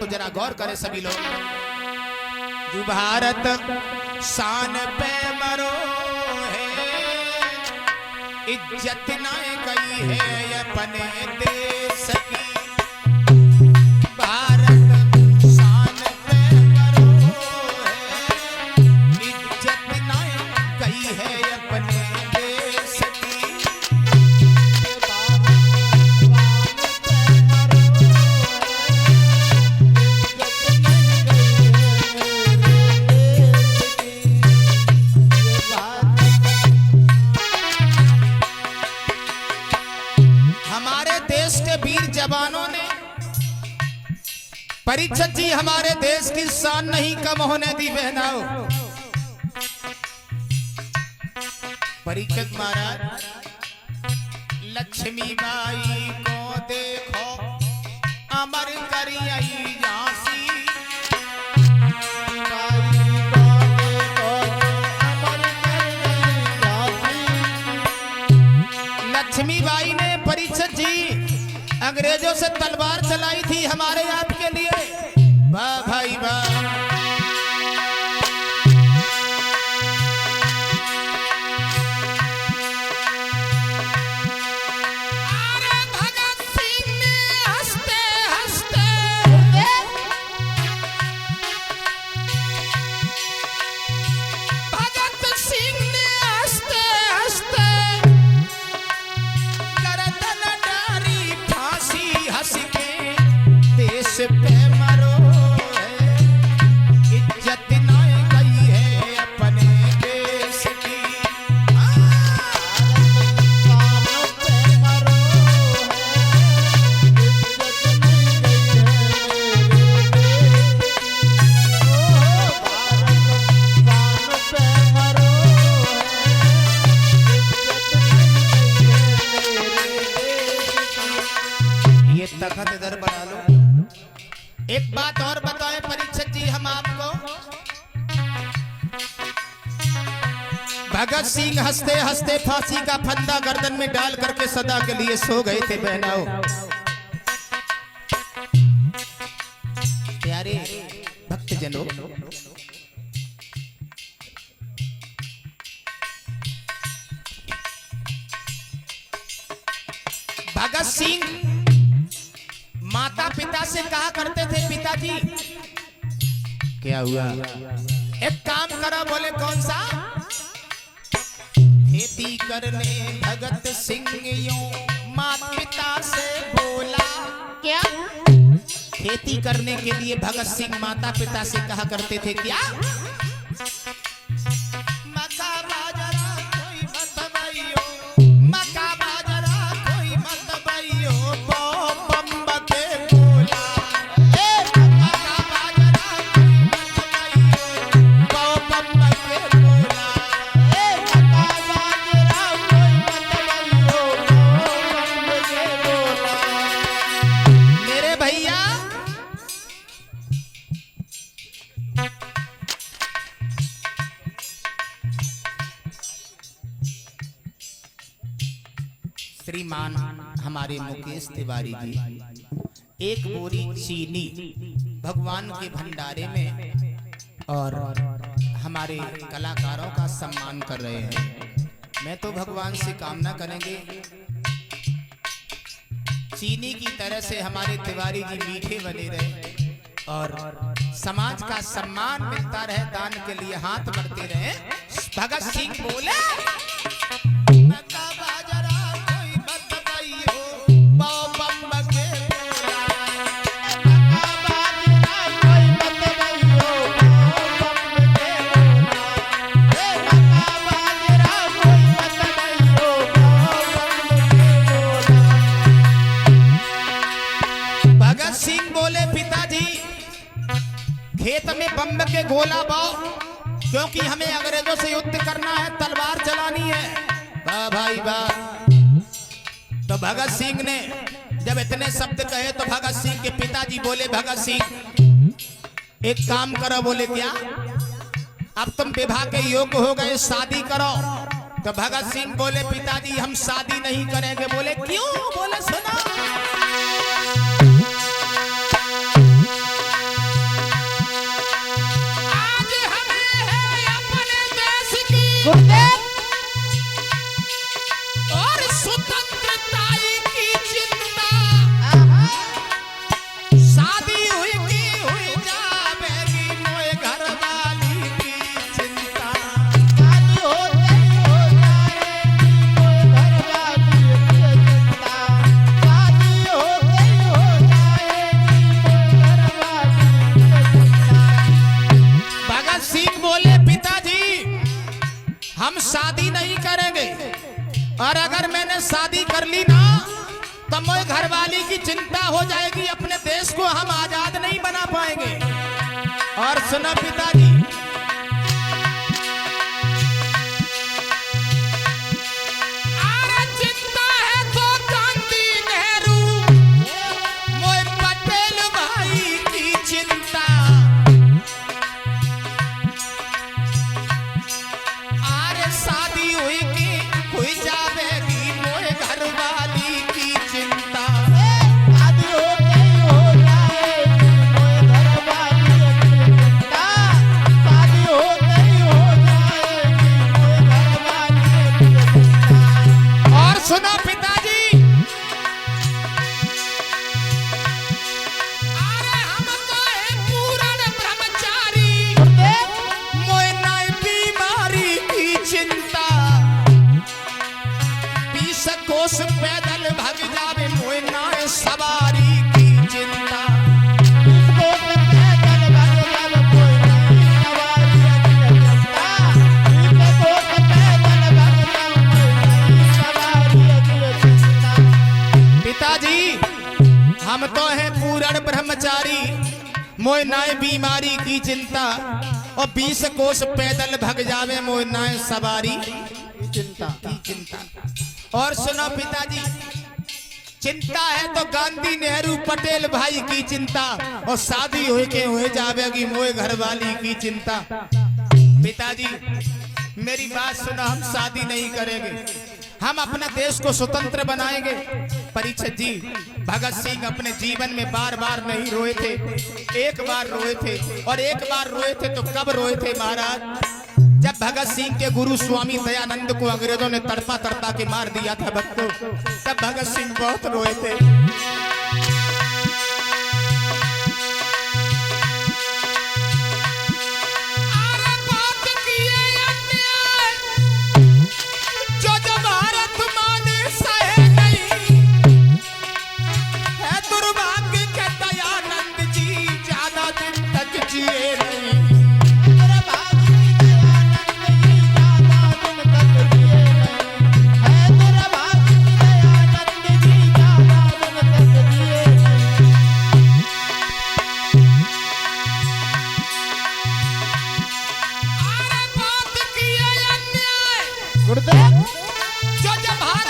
तो जरा गौर करें सभी लोग। जो भारत शान पे मरो है, इज्जत ना गई है अपने देश की। भारत शान पे मरो है, इज्जत ना गई है अपने देश की। जवानों ने परीक्षित जी हमारे देश की शान नहीं कम होने दी बहनाओ। परीक्षित महाराज लक्ष्मीबाई को देखो अमर करियई झांसी। लक्ष्मीबाई ने परीक्षित जी अंग्रेजों से तलवार चलाई थी हमारे आपके लिए। वाह भाई वाह। अरे भगत सिंह ने हंसते हंसते भगत सिंह ने हंसते हंसते हंस के देश पे मरो है, इज्जत ना गई है अपने देश की। पे मरो ये तखत इधर बना लो। एक बात और बताएं परीक्षित जी हम आपको। भगत सिंह हंसते हंसते फांसी का फंदा गर्दन में डाल करके सदा के लिए सो गए थे बहनाओ। प्यारे भक्तजनों, भगत सिंह माता पिता से कहा करते थे, पिताजी क्या हुआ, एक काम करो। बोले कौन सा? खेती करने भगत सिंह यूं माता पिता से बोला। क्या? खेती करने के लिए भगत सिंह माता पिता से कहा करते थे क्या? मका बाजरा कोई मत बाइयो, मका बाजरा कोई मत बाइयो, श्रीमान हमारे मुकेश तिवारी जी एक बोरी चीनी भगवान के भंडारे में और हमारे कलाकारों का सम्मान कर रहे हैं। मैं तो भगवान से कामना करेंगे चीनी की तरह से हमारे तिवारी जी मीठे बने रहे और समाज का सम्मान मिलता रहे, दान के लिए हाथ बढ़ते रहे। भगत सिंह बोले खेत में बम के गोला बाओ, क्योंकि हमें अंग्रेजों से युद्ध करना है, तलवार चलानी है। वाह भाई वाह। तो भगत सिंह ने जब इतने शब्द कहे तो भगत सिंह के पिताजी बोले, भगत सिंह एक काम करो। बोले क्या? अब तुम विवाह के योग्य हो गए, शादी करो। तो भगत सिंह बोले, पिताजी हम शादी नहीं करेंगे। बोले क्यों? बोले सुना शादी हुई की हुई जावेगी मोए घर वाली की चिंता। शादी होते ही हो जाएगी मोए घर वाली की चिंता। शादी होते ही हो जाएगी मोए घर वाली की चिंता। भगत सिंह बोले पिताजी हम शादी नहीं करेंगे, और अगर मैंने शादी कर ली ना तो मोए घरवाली की चिंता हो जाएगी, अपने देश को हम आजाद नहीं बना पाएंगे। और सुना पिताजी, अरे चिंता है तो गांधी नेहरू मोए पटेल भाई की चिंता। अरे शादी हुई की हुई जावेगी मोए घरवाली की चिंता। शादी होते ही हो जाएगी मोए घर वाली की चिंता। शादी होते ही हो जाएगी मोए घर वाली की चिंता। और सुना पिताजी, अरे हम तो है पूर्ण ब्रह्मचारी मोए नाय बीमारी की चिंता। 20 कोस पैदल भग जावे मोए नाय सवारी की चिंता। इसको से पैदल भग जावे कोई नहीं सवारी की चिंता। इसको से पैदल भग जावे कोई नहीं सवारी की चिंता। पिताजी हम तो हैं पूर्ण ब्रह्मचारी मोए नाय बीमारी की चिंता, और 20 कोस पैदल भग जावे मोए नाय सवारी चिंता की चिंता। और सुनो पिताजी, चिंता है तो गांधी नेहरू पटेल भाई की चिंता, और शादी हो के हो जावेगी मोए घरवाली की चिंता। पिताजी मेरी बात सुनो, हम शादी नहीं करेंगे, हम अपने देश को स्वतंत्र बनाएंगे। परीक्षित जी, भगत सिंह अपने जीवन में बार बार नहीं रोए थे, एक बार रोए थे, और एक बार रोए थे तो कब रोए थे महाराज? जब भगत सिंह के गुरु स्वामी दयानंद को अंग्रेजों ने तड़पा तड़पा के मार दिया था भक्तों, तब भगत सिंह बहुत रोए थे। अरे बात किए अन्याय, जो जब भारत माने सहे नहीं, है दुर्भाग्य के दयानंद जी ज्यादा दिन तक जिए नहीं। तेरा भाग की दयानंद जी ज्यादा दिन तक जिए नहीं। है तेरा भाग की दयानंद जी ज्यादा दिन तक जिए नहीं। अरे बात किए अन्याय, गुरुदेव जो जब भारत